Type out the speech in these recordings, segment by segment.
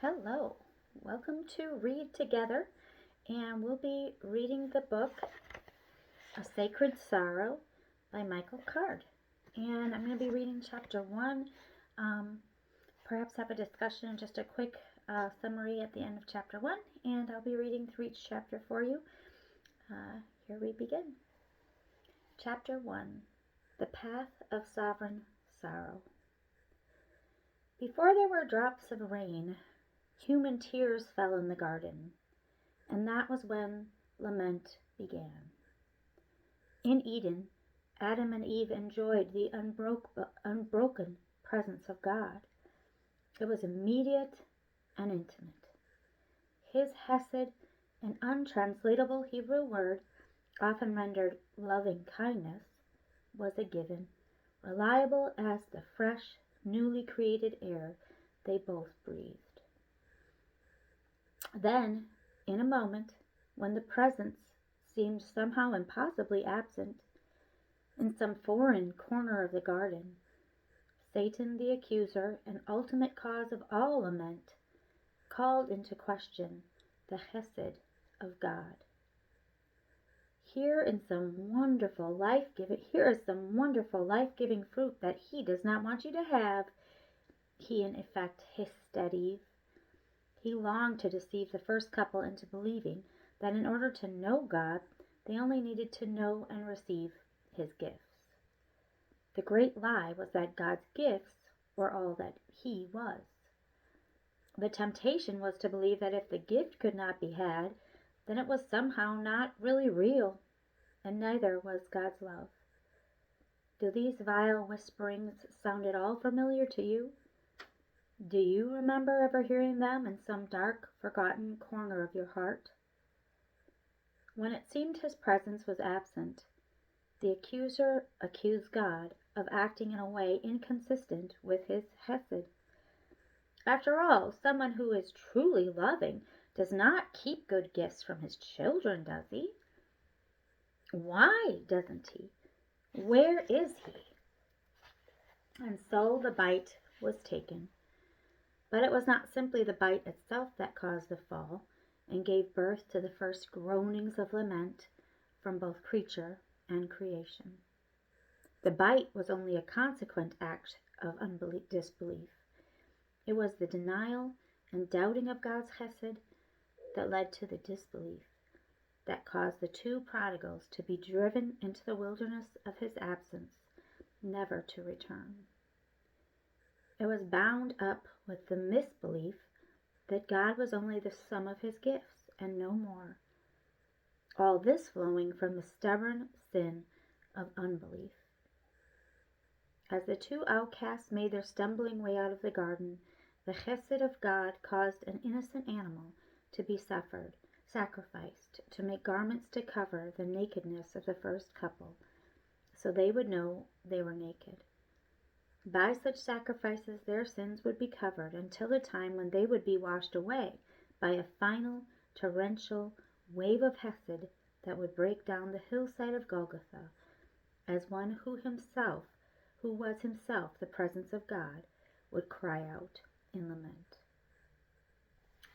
Hello, welcome to Read Together, and we'll be reading the book A Sacred Sorrow by Michael Card. And I'm going to be reading chapter 1, um, perhaps have a discussion, just a quick summary at the end of chapter 1, and I'll be reading through each chapter for you. Here we begin. Chapter 1, The Path of Sovereign Sorrow. Before there were drops of rain, human tears fell in the garden, and that was when lament began. In Eden, Adam and Eve enjoyed the unbroken presence of God. It was immediate and intimate. His hesed, an untranslatable Hebrew word, often rendered loving kindness, was a given, reliable as the fresh, newly created air they both breathed. Then, in a moment, when the presence seemed somehow impossibly absent, in some foreign corner of the garden, Satan the accuser and ultimate cause of all lament, called into question the hesed of God. Here is some wonderful life-giving fruit that he does not want you to have, he in effect hissed at Eve. He longed to deceive the first couple into believing that in order to know God, they only needed to know and receive his gifts. The great lie was that God's gifts were all that he was. The temptation was to believe that if the gift could not be had, then it was somehow not really real, and neither was God's love. Do these vile whisperings sound at all familiar to you? Do you remember ever hearing them in some dark, forgotten corner of your heart? When it seemed his presence was absent, the accuser accused God of acting in a way inconsistent with his hesed. After all, someone who is truly loving does not keep good gifts from his children, does he? Why doesn't he? Where is he? And so the bite was taken. But it was not simply the bite itself that caused the fall and gave birth to the first groanings of lament from both creature and creation. The bite was only a consequent act of disbelief. It was the denial and doubting of God's hesed that led to the disbelief that caused the two prodigals to be driven into the wilderness of his absence, never to return. It was bound up with the misbelief that God was only the sum of his gifts and no more. All this flowing from the stubborn sin of unbelief. As the two outcasts made their stumbling way out of the garden, the chesed of God caused an innocent animal to be sacrificed, to make garments to cover the nakedness of the first couple, so they would know they were naked. By such sacrifices their sins would be covered until the time when they would be washed away by a final, torrential wave of hesed that would break down the hillside of Golgotha, as one who was himself the presence of God, would cry out in lament.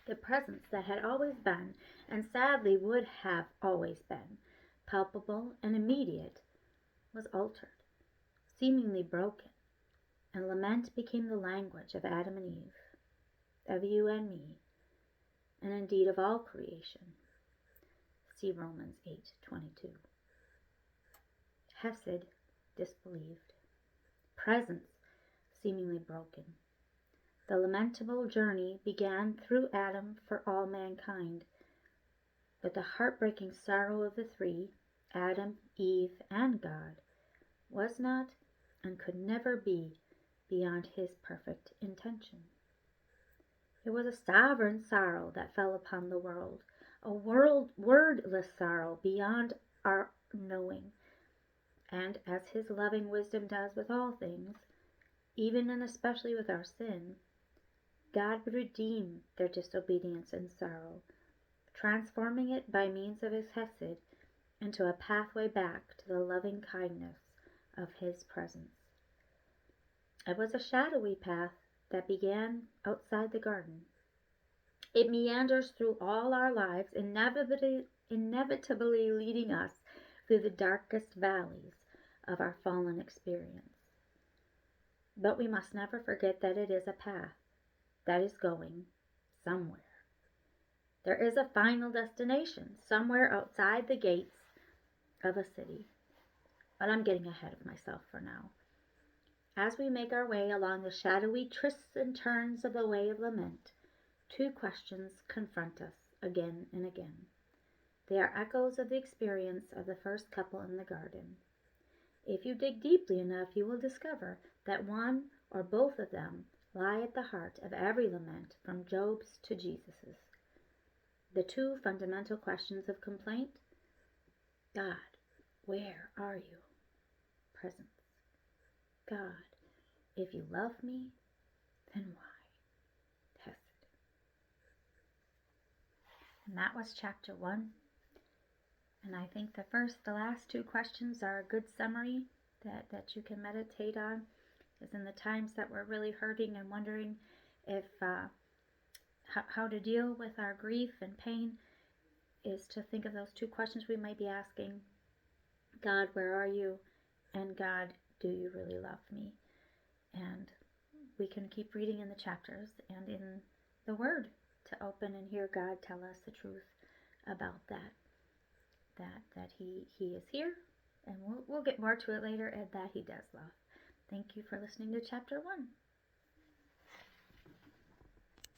The presence that had always been, and sadly would have always been, palpable and immediate, was altered, seemingly broken, and lament became the language of Adam and Eve, of you and me, and indeed of all creation. See Romans 8:22. Hesed disbelieved. Presence seemingly broken. The lamentable journey began through Adam for all mankind, but the heartbreaking sorrow of the three, Adam, Eve, and God, was not and could never be beyond his perfect intention. It was a sovereign sorrow that fell upon the world, a wordless sorrow beyond our knowing, and as his loving wisdom does with all things, even and especially with our sin, God would redeem their disobedience and sorrow, transforming it by means of his hesed into a pathway back to the loving kindness of his presence. It was a shadowy path that began outside the garden, It meanders through all our lives, inevitably leading us through the darkest valleys of our fallen experience. But we must never forget that it is a path that is going somewhere. There is a final destination somewhere outside the gates of a city. But I'm getting ahead of myself for now. As we make our way along the shadowy twists and turns of the way of lament, two questions confront us again and again. They are echoes of the experience of the first couple in the garden. If you dig deeply enough, you will discover that one or both of them lie at the heart of every lament from Job's to Jesus's. The two fundamental questions of complaint: God, where are you? Presence. God, if you love me, then why? Hesed. And that was chapter 1. And I think the last two questions are a good summary that you can meditate on. Is in the times that we're really hurting and wondering if how to deal with our grief and pain, is to think of those two questions we might be asking. God, where are you? And God, do you really love me? And we can keep reading in the chapters and in the Word to open and hear God tell us the truth about that he is here, and we'll get more to it later, and that he does love. Thank you for listening to chapter 1.